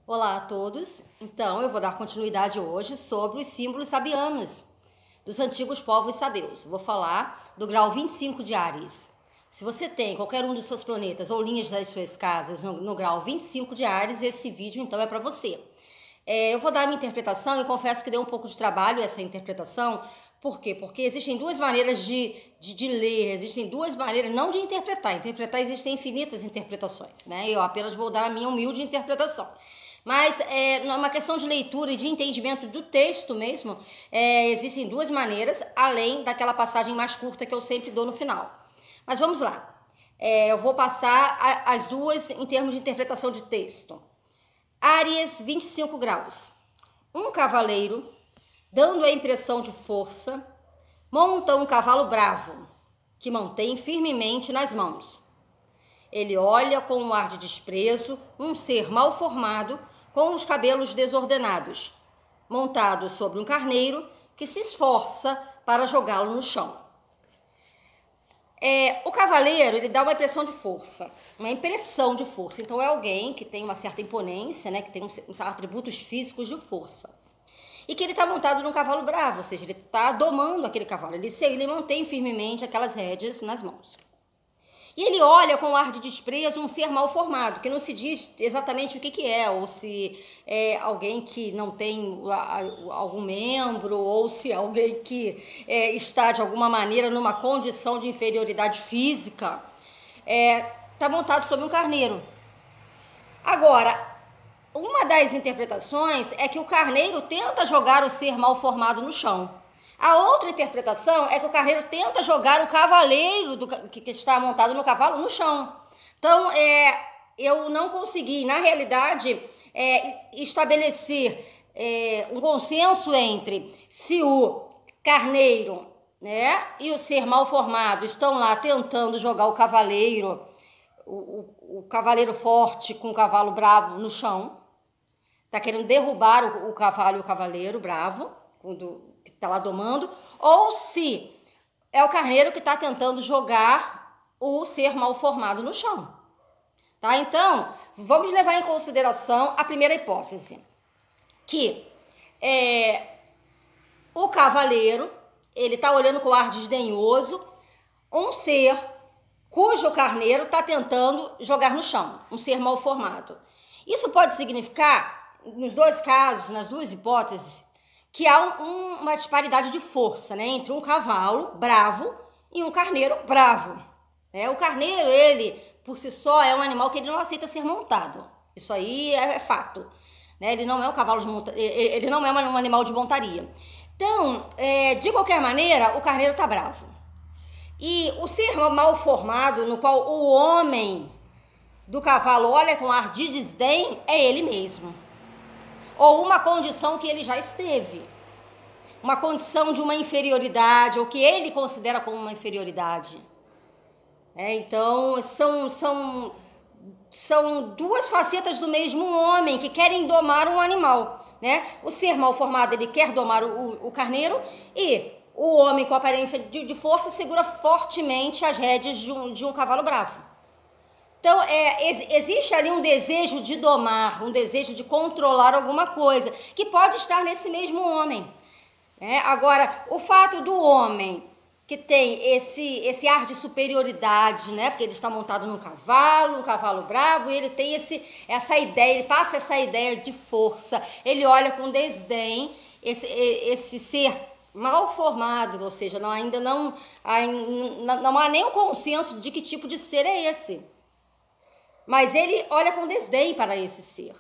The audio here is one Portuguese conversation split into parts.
Olá a todos. Então, eu vou dar continuidade hoje sobre os símbolos sabianos dos antigos povos sabeus. Vou falar do grau 25 de Áries. Se você tem qualquer um dos seus planetas ou linhas das suas casas no grau 25 de Áries, esse vídeo então é para você. Eu vou dar a minha interpretação e confesso que deu um pouco de trabalho essa interpretação. Por quê? Porque existem duas maneiras de ler, existem duas maneiras, não de interpretar. Interpretar existem infinitas interpretações, né? Eu apenas vou dar a minha humilde interpretação. Mas numa questão de leitura e de entendimento do texto mesmo, existem duas maneiras, além daquela passagem mais curta que eu sempre dou no final. Mas vamos lá. Eu vou passar as duas em termos de interpretação de texto. Áries, 25 graus. Um cavaleiro, dando a impressão de força, monta um cavalo bravo, que mantém firmemente nas mãos. Ele olha com um ar de desprezo um ser mal formado, com os cabelos desordenados, montado sobre um carneiro que se esforça para jogá-lo no chão. O cavaleiro, ele dá uma impressão de força, Então é alguém que tem uma certa imponência, né, que tem uns atributos físicos de força. E que ele está montado num cavalo bravo, ou seja, ele está domando aquele cavalo, ele mantém firmemente aquelas rédeas nas mãos. E ele olha com um ar de desprezo um ser mal formado, que não se diz exatamente o que é, ou se é alguém que não tem algum membro, ou se é alguém que está de alguma maneira numa condição de inferioridade física, está montado sobre um carneiro. Agora, uma das interpretações é que o carneiro tenta jogar o ser mal formado no chão. A outra interpretação é que o carneiro tenta jogar o cavaleiro que está montado no cavalo no chão. Então, eu não consegui, na realidade, estabelecer um consenso entre se o carneiro, né, e o ser mal formado estão lá tentando jogar o cavaleiro, o cavaleiro forte com o cavalo bravo no chão. Está querendo derrubar o cavalo e o cavaleiro bravo, que está lá domando, ou se é o carneiro que está tentando jogar o ser mal formado no chão. Tá? Então, vamos levar em consideração a primeira hipótese, que o cavaleiro, ele está olhando com ar desdenhoso um ser cujo carneiro está tentando jogar no chão, um ser mal formado. Isso pode significar, nos dois casos, nas duas hipóteses, que há uma disparidade de força, né, entre um cavalo bravo e um carneiro bravo. O carneiro, ele, por si só, é um animal que ele não aceita ser montado. Isso aí é fato. Né? Ele não é um cavalo de ele não é um animal de montaria. Então, de qualquer maneira, o carneiro está bravo. E o ser mal formado, no qual o homem do cavalo olha com ar de desdém, é ele mesmo. Ou uma condição que ele já esteve, uma condição de uma inferioridade, ou que ele considera como uma inferioridade. Então, são duas facetas do mesmo homem que querem domar um animal. Né? O ser mal formado, ele quer domar o carneiro, e o homem com aparência de força segura fortemente as rédeas de um cavalo bravo. Então, existe ali um desejo de domar, um desejo de controlar alguma coisa, que pode estar nesse mesmo homem. Agora, o fato do homem que tem esse ar de superioridade, né? Porque ele está montado num cavalo bravo, e ele tem essa ideia, ele passa essa ideia de força, ele olha com desdém esse ser mal formado, ou seja, ainda não há nenhum consenso de que tipo de ser é esse. Mas ele olha com desdém para esse ser.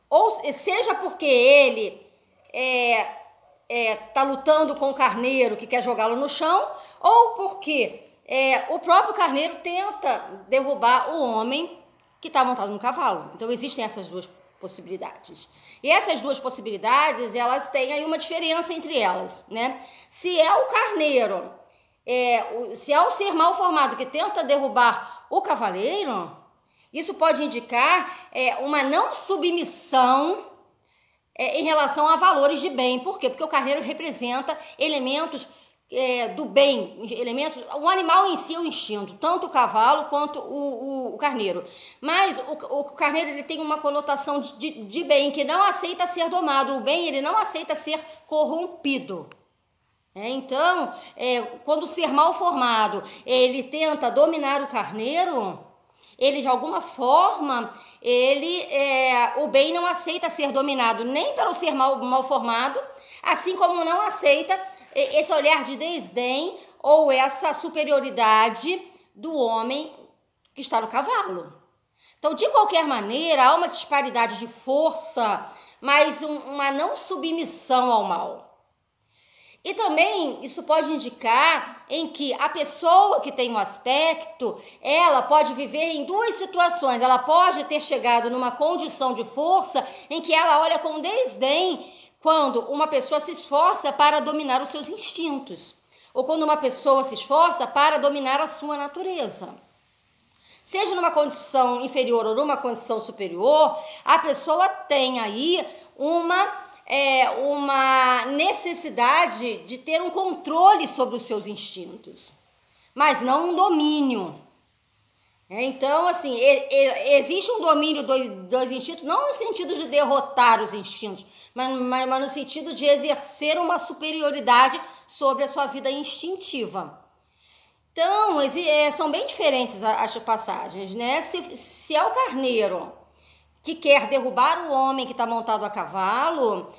Ou seja porque ele está lutando com o carneiro que quer jogá-lo no chão, ou porque o próprio carneiro tenta derrubar o homem que está montado no cavalo. Então existem essas duas possibilidades. E essas duas possibilidades, elas têm aí uma diferença entre elas. Né? Se é o carneiro, se é o ser mal formado que tenta derrubar o cavaleiro, isso pode indicar uma não submissão em relação a valores de bem. Por quê? Porque o carneiro representa elementos do bem, elementos, o animal em si é o instinto, tanto o cavalo quanto o carneiro. Mas o carneiro ele tem uma conotação de bem, que não aceita ser domado. O bem ele não aceita ser corrompido. Então, quando o ser mal formado ele tenta dominar o carneiro, ele de alguma forma, o bem não aceita ser dominado nem pelo ser mal formado, assim como não aceita esse olhar de desdém ou essa superioridade do homem que está no cavalo. Então, de qualquer maneira, há uma disparidade de força, mas uma não submissão ao mal. E também isso pode indicar em que a pessoa que tem um aspecto, ela pode viver em duas situações. Ela pode ter chegado numa condição de força em que ela olha com desdém quando uma pessoa se esforça para dominar os seus instintos, ou quando uma pessoa se esforça para dominar a sua natureza. Seja numa condição inferior ou numa condição superior, a pessoa tem aí uma necessidade de ter um controle sobre os seus instintos, mas não um domínio. Então, assim, existe um domínio dos instintos, não no sentido de derrotar os instintos, mas no sentido de exercer uma superioridade sobre a sua vida instintiva. Então, são bem diferentes as passagens, né? Se é o carneiro que quer derrubar o homem que está montado a cavalo,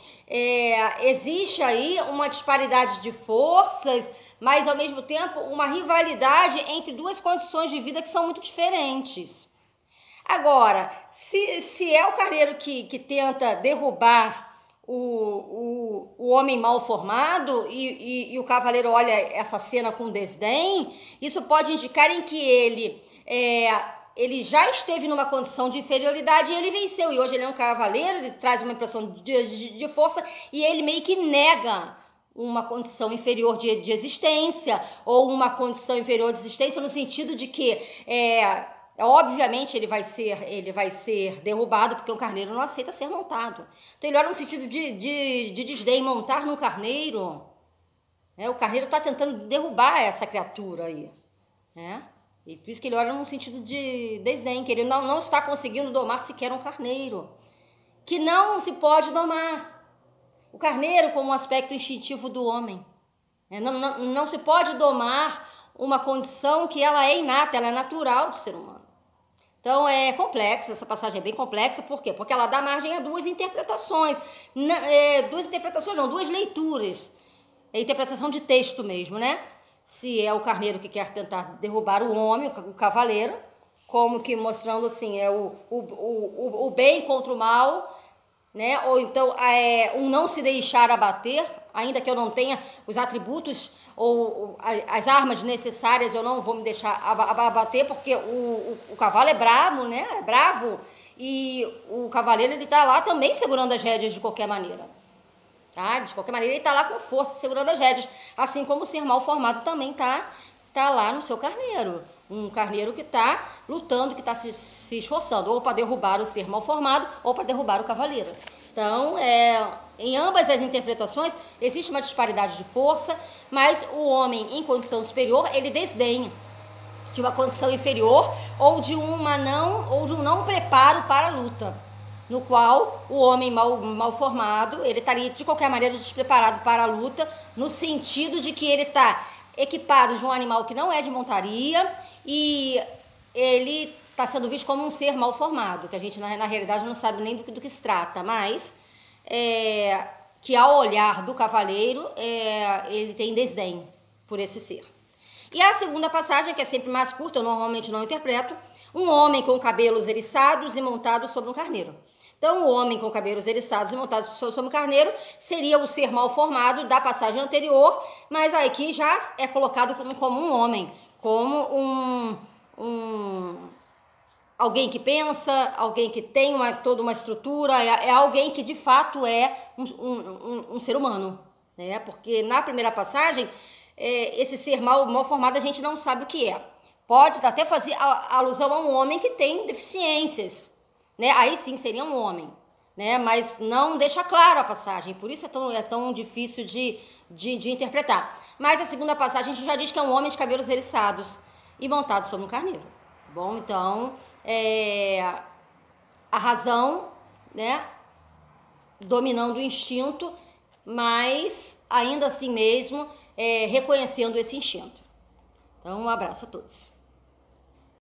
existe aí uma disparidade de forças, mas ao mesmo tempo uma rivalidade entre duas condições de vida que são muito diferentes. Agora, se é o carneiro que tenta derrubar o homem mal formado e o cavaleiro olha essa cena com desdém, isso pode indicar em que ele já esteve numa condição de inferioridade e ele venceu. E hoje ele é um cavaleiro, ele traz uma impressão de força e ele meio que nega uma condição inferior de existência ou uma condição inferior de existência no sentido de que, obviamente, ele vai ser derrubado porque o carneiro não aceita ser montado. Então ele olha no sentido de desdém, montar no carneiro. O carneiro está tentando derrubar essa criatura aí, né? E por isso que ele olha num sentido de desdém, que ele não está conseguindo domar sequer um carneiro, que não se pode domar. O carneiro como um aspecto instintivo do homem. Não se pode domar uma condição que ela é inata, ela é natural do ser humano. Então é complexa, essa passagem é bem complexa, por quê? Porque ela dá margem a duas interpretações, duas leituras, interpretação de texto mesmo, né? Se é o carneiro que quer tentar derrubar o homem, o cavaleiro, como que mostrando assim, o bem contra o mal, né? Ou então um não se deixar abater, ainda que eu não tenha os atributos ou as armas necessárias, eu não vou me deixar abater, porque o cavalo é bravo, né? É bravo, e o cavaleiro ele está lá também segurando as rédeas de qualquer maneira. Tá? De qualquer maneira, ele está lá com força, segurando as rédeas, assim como o ser mal formado também tá lá no seu carneiro. Um carneiro que está lutando, que está se esforçando, ou para derrubar o ser mal formado, ou para derrubar o cavaleiro. Então, em ambas as interpretações, existe uma disparidade de força, mas o homem em condição superior, ele desdenha de uma condição inferior ou de um não preparo para a luta, no qual o homem mal formado, ele estaria de qualquer maneira despreparado para a luta, no sentido de que ele está equipado de um animal que não é de montaria e ele está sendo visto como um ser mal formado, que a gente na realidade não sabe nem do que se trata, mas que ao olhar do cavaleiro, ele tem desdém por esse ser. E a segunda passagem, que é sempre mais curta, eu normalmente não interpreto, um homem com cabelos eriçados e montado sobre um carneiro. Então, o homem com cabelos eriçados e montados sobre um carneiro seria o ser mal formado da passagem anterior, mas aqui já é colocado como um homem, como alguém que pensa, alguém que tem toda uma estrutura, é alguém que de fato é um ser humano, né? Porque na primeira passagem, esse ser mal formado a gente não sabe o que é. Pode até fazer alusão a um homem que tem deficiências, né? Aí sim seria um homem, né? Mas não deixa claro a passagem, por isso é tão difícil de interpretar. Mas a segunda passagem a gente já diz que é um homem de cabelos eriçados e montado sobre um carneiro. Bom, então a razão, né, dominando o instinto, mas ainda assim mesmo reconhecendo esse instinto. Então, um abraço a todos.